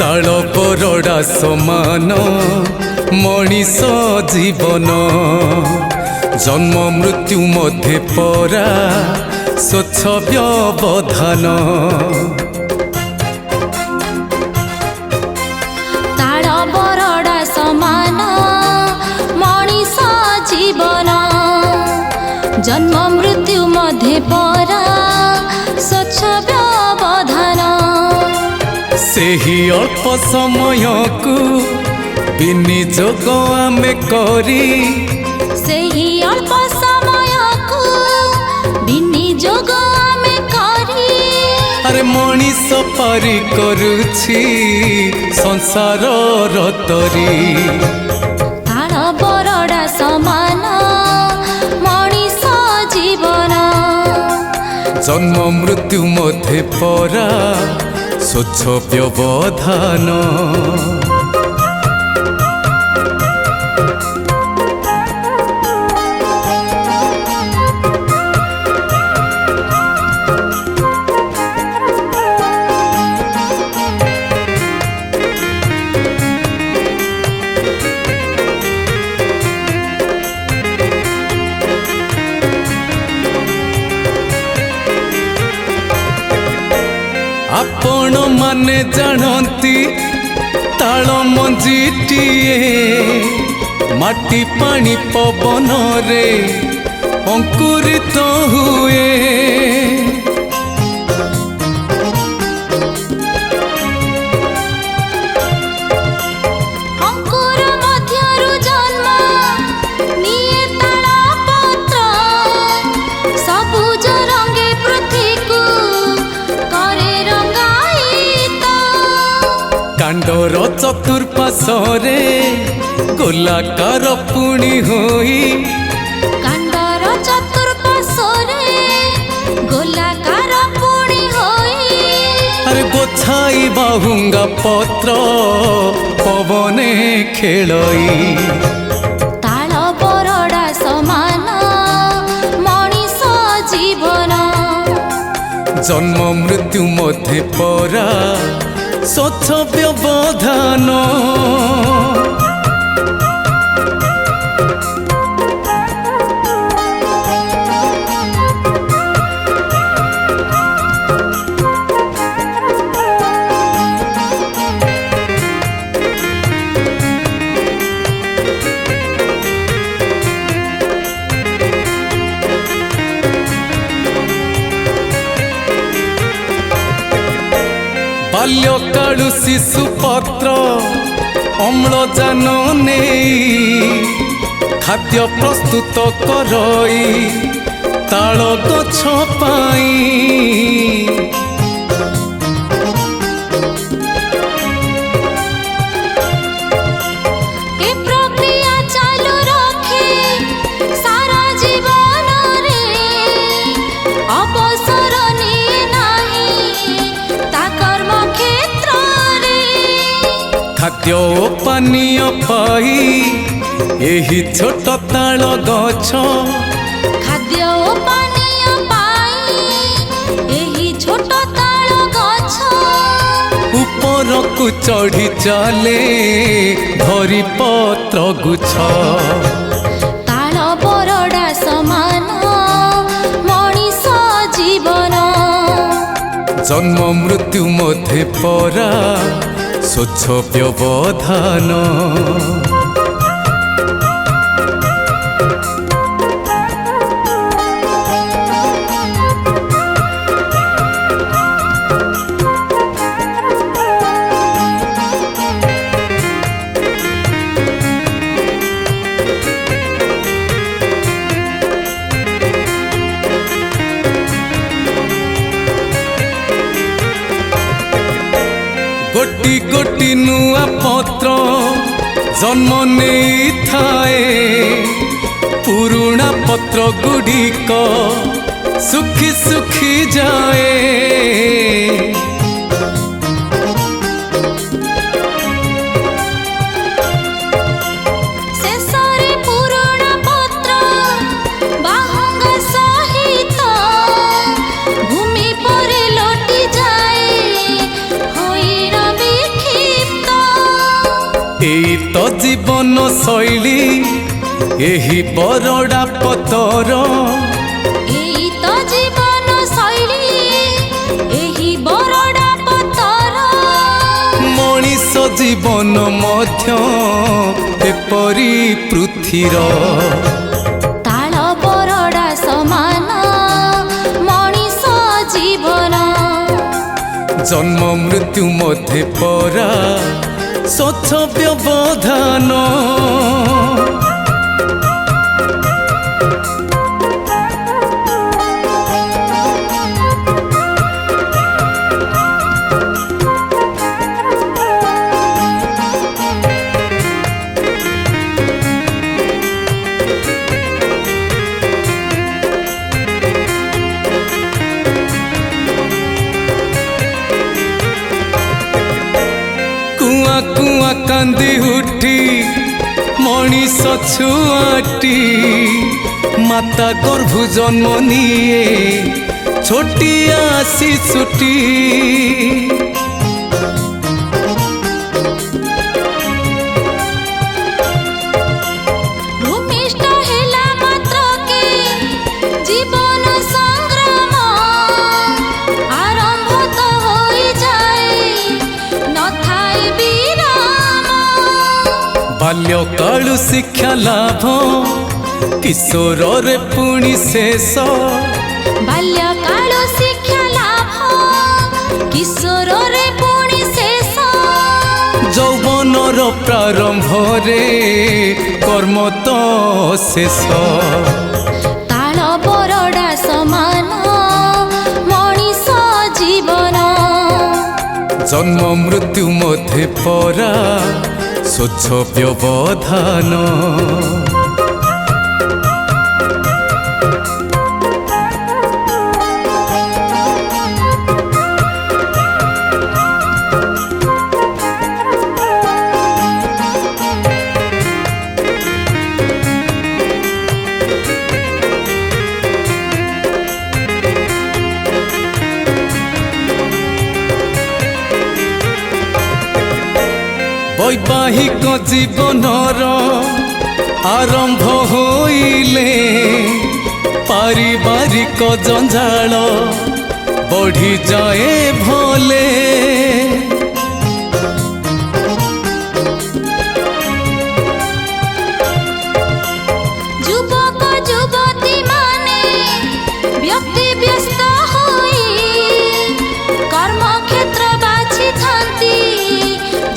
ताल बरड़ा समान मनीष जीवन जन्म मृत्यु मध्य परा स्वच्छ व्यवधान ताल बरड़ा समान मनीष जीवन जन्म मृत्यु मध्य परा स्वच्छ व्यवधान सेही अल्प समय को विनियोग आमे करी सेही अल्प समय को विनियोग आमे करी अरे मनीष पारी करुछि संसार रतरी ताल बरड़ा समान मनीष जीवन जन्म मृत्यु मध्य परा स्वच्छ व्यवधान आपण माने जानती ताल मंजीटिए माटी पानी पवन रे अंकुरित हुए अंकुर मध्यरु जन्म निये ताल पत्र सबुज रंगे पृथ्वी को करे रंगायित कांडर चतुर्पाशरे गोलाकार पुणी होई कांडर चतुर्पाशरे गोलाकार पुणी होई अरे गोछाई बाहुंगा पत्र पवने खेलई ताल बरड़ा समान मनीष जीवन जन्म मृत्यु मध्य परा स्वच्छ व्यवधान बाल्यकालु शिशु पत्र अम्लजान नहीं खाद्य प्रस्तुत करई ताल गछ पाई ए प्रक्रिया चालू रखे सारा जीवन रे अवसर निये नाही ता कर्म क्षेत्र रे खाद्य पानीय पाई एही छोट ताल गछ खाद्य ओ पानीय पाई एही छोट ताल गछ ऊपर को चढ़ी चले धरी पत्र गुछ ताल बरड़ा समान मनीष जीवन जन्म मृत्यु मध्य परा स्वच्छ व्यवधान गोटी गोटी नुआ पत्र जन्म नहीं थाए पुरुणा पत्र गुड़िक सुखी सुखी जाए शेषरे पुरुणा पत्र बाहुंगा सहित भूमि पर लोटी जाए होई रवि ଶୈଳୀ ଏହି ବରଡ଼ା ପତର ଏଇ ତ ଜୀବନ ଶୈଳୀ ଏହି ବରଡ଼ା ପତର ମଣିଷ ଜୀବନ ମଧ୍ୟ ଏପରି ପୃଥିର ତାଳ ବରଡ଼ା ସମାନ ମଣିଷ ଜୀବନ ଜନ୍ମ ମୃତ୍ୟୁ ମଧ୍ୟରେ ପରା ସ୍ୱଚ୍ଛ ବ୍ୟବଧାନ କୁଆଁ କୁଆଁ କାନ୍ଦି ଉଠି ମଣିଷ ଛୁଆଟି ମାତା ଗର୍ଭ ଜନ୍ମ ନିଏ ଛୋଟିଆ ଶିଶୁଟି ଭୂମିଷ୍ଠ ହେଲା ମାତ୍ରକେ ଜୀବନ ସଂଗ୍ରାମ ଆରମ୍ଭ ତ ହୋଇଯାଏ ନଥାଏ ବିରାମ ବାଲ୍ୟକାଳୁ ଶିକ୍ଷା ଲାଭ କିଶୋରରେ ପୁଣି ଶେଷ ବାଲ୍ୟକାଳ ଶିକ୍ଷା ଲାଭ କିଶୋରରେ ପୁଣି ଶେଷ ଯୌବନର ପ୍ରାରମ୍ଭରେ କର୍ମ ତ ଶେଷ ତାଳ ବରଡ଼ା ସମାନ ମଣିଷ ଜୀବନ ଜନ୍ମ ମୃତ୍ୟୁ ମଧ୍ୟରେ ପରା ସ୍ୱଚ୍ଛ ବ୍ୟବଧାନ ବୈବାହିକ ଜୀବନର ଆରମ୍ଭ ହୋଇଲେ ପାରିବାରିକ ଜଞ୍ଜାଳ ବଢ଼ିଯାଏ ଭଲେ ଯୁବକ ଯୁବତୀ ମାନେ ବ୍ୟକ୍ତି ବ୍ୟସ୍ତ ହୋଇ କର୍ମକ୍ଷେତ୍ର ବାଛିଥାନ୍ତି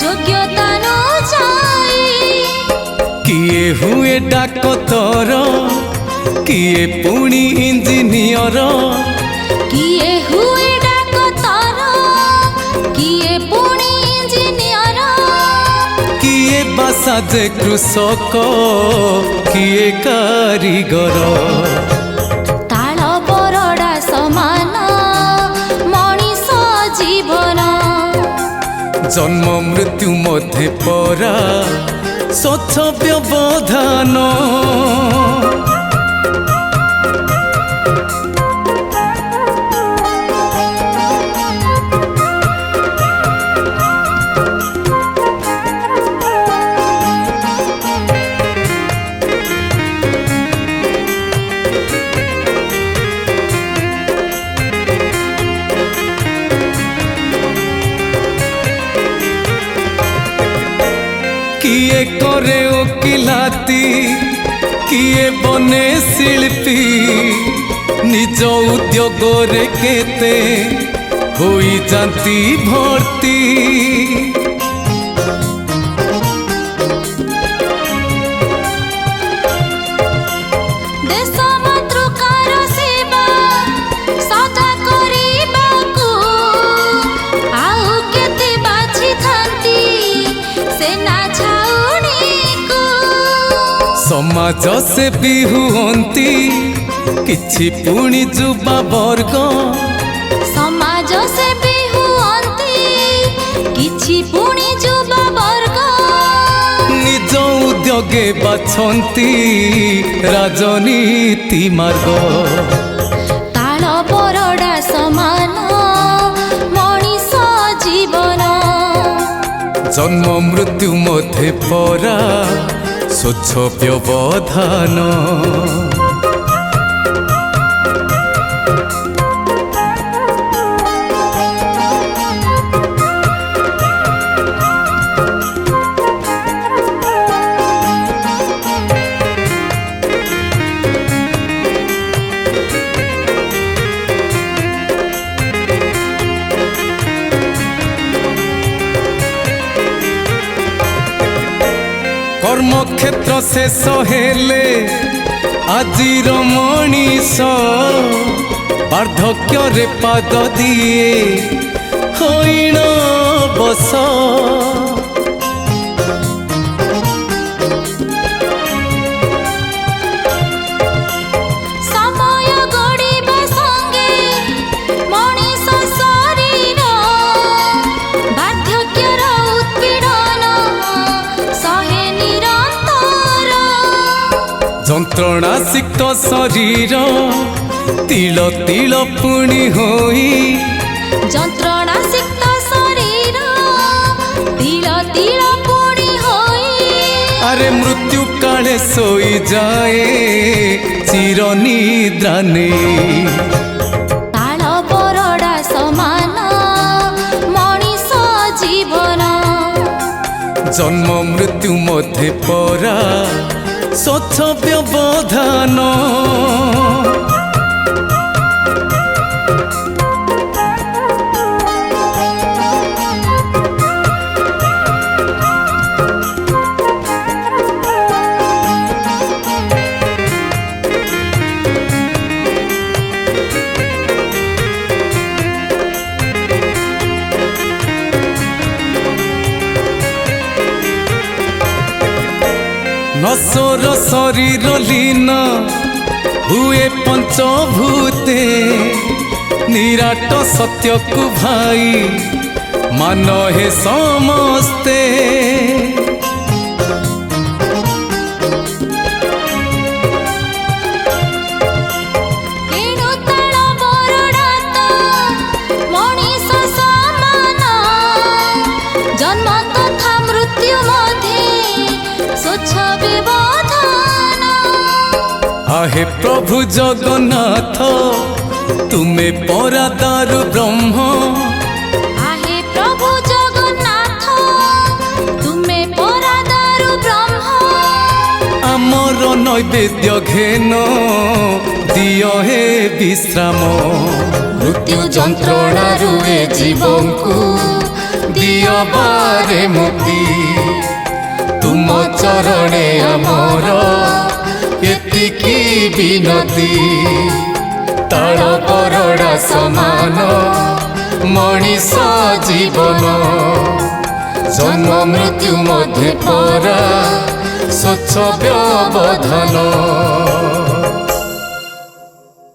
ଯୋଗ୍ୟତା ଅନୁଯାୟୀ କିଏ ହୁଏ ଡାକ୍ତର କିଏ ପୁଣି ଇଞ୍ଜିନିୟର କିଏ ହୁଏ ଡାକ୍ତର କିଏ ପୁଣି ଇଞ୍ଜିନିୟର କିଏ ବା ସାଜେ କୃଷକ କିଏ କାରିଗର ତାଳ ବରଡ଼ା ସମାନ ମଣିଷ ଜୀବନ ଜନ୍ମ ମୃତ୍ୟୁ ମଧ୍ୟରେ ପରା ସ୍ୱଚ୍ଛ ବ୍ୟବଧାନ କିଏ କରେ ଓକିଲାତି କିଏ ବନେ ଶିଳ୍ପୀ ନିଜ ଉଦ୍ୟୋଗରେ କେତେ ହୋଇଯାନ୍ତି ଭର୍ତ୍ତି ଦେଶ ମାତୃକାର ସେବା ସଦା କରିବାକୁ ଆଉ କେତେ ବାଛିଥାନ୍ତି ସେନା ଛାଉଣୀକୁ ସମାଜ ସେବୀ ହୁଅନ୍ତି କିଛି ପୁଣି ଯୁବା ବର୍ଗ ସମାଜ ସେବୀ ହୁଅନ୍ତି କିଛି ପୁଣି ଯୁବା ବର୍ଗ ନିଜ ଉଦ୍ୟୋଗେ ବାଛନ୍ତି ରାଜନୀତି ମାର୍ଗ ତାଳ ବରଡ଼ା ସମାନ ମଣିଷ ଜୀବନ ଜନ୍ମ ମୃତ୍ୟୁ ମଧ୍ୟରେ ପରା ସ୍ୱଚ୍ଛ ବ୍ୟବଧାନ। কর্মক্ষেত্র শেষ হেলে আজির মଣିষ বার্ধক্যরে পাদ দিয়ে হইণ বস। ସମୟ ଗଡ଼ିବା ସଙ୍ଗେ ମଣିଷ ଶରୀର ବାର୍ଦ୍ଧକ୍ୟର ଉତ୍ପୀଡ଼ନ ସହେ ନିରନ୍ତର। যন্ত্রণাসিক্ত শরীর তিল তিল পুଣି হই ଯନ୍ତ୍ରଣାସିକ୍ତ ଶରୀର ତିଳ ତିଳ ପୁଣି ହୋଇ আরে মৃত্যু কালে শোই যায় চির নিদ্রা নেই। ତାଳ ବରଡ଼ା ସମାନ ମଣିଷ ଜୀବନ। জন্ম মৃত্যু মধ্যে পরা স্বচ্ছ ব্যবধান। নশ্বর শরীর লীন হুয়ে পঞ্চভূতে নিরাট সত্যকু ভাই মান হে সমস্তে। ଏଣୁ ତାଳ ବରଡ଼ା ତ ମଣିଷ ସମାନ। ଜନ୍ମ ତଥା ମୃତ୍ୟୁ ମଧ୍ୟରେ ସ୍ୱଚ୍ଛ ବ୍ୟବଧାନ। आहे प्रभु जगन्नाथ तुमे परादारु ब्रह्म। आहे प्रभु जगन्नाथ तुमे परादारु ब्रह्म। आमर नैवेद्य घेन दियो हे विश्राम। मृत्यु ଯନ୍ତ୍ରଣାରୁ ଏ ଜୀବଙ୍କୁ दियो बारे मुक्ति तुम चरणे आमर एतिकी विनती। ताळ बरड़ा समान मनीष जीवन जन्म मृत्यु मध्य परा स्वच्छ व्यवधान।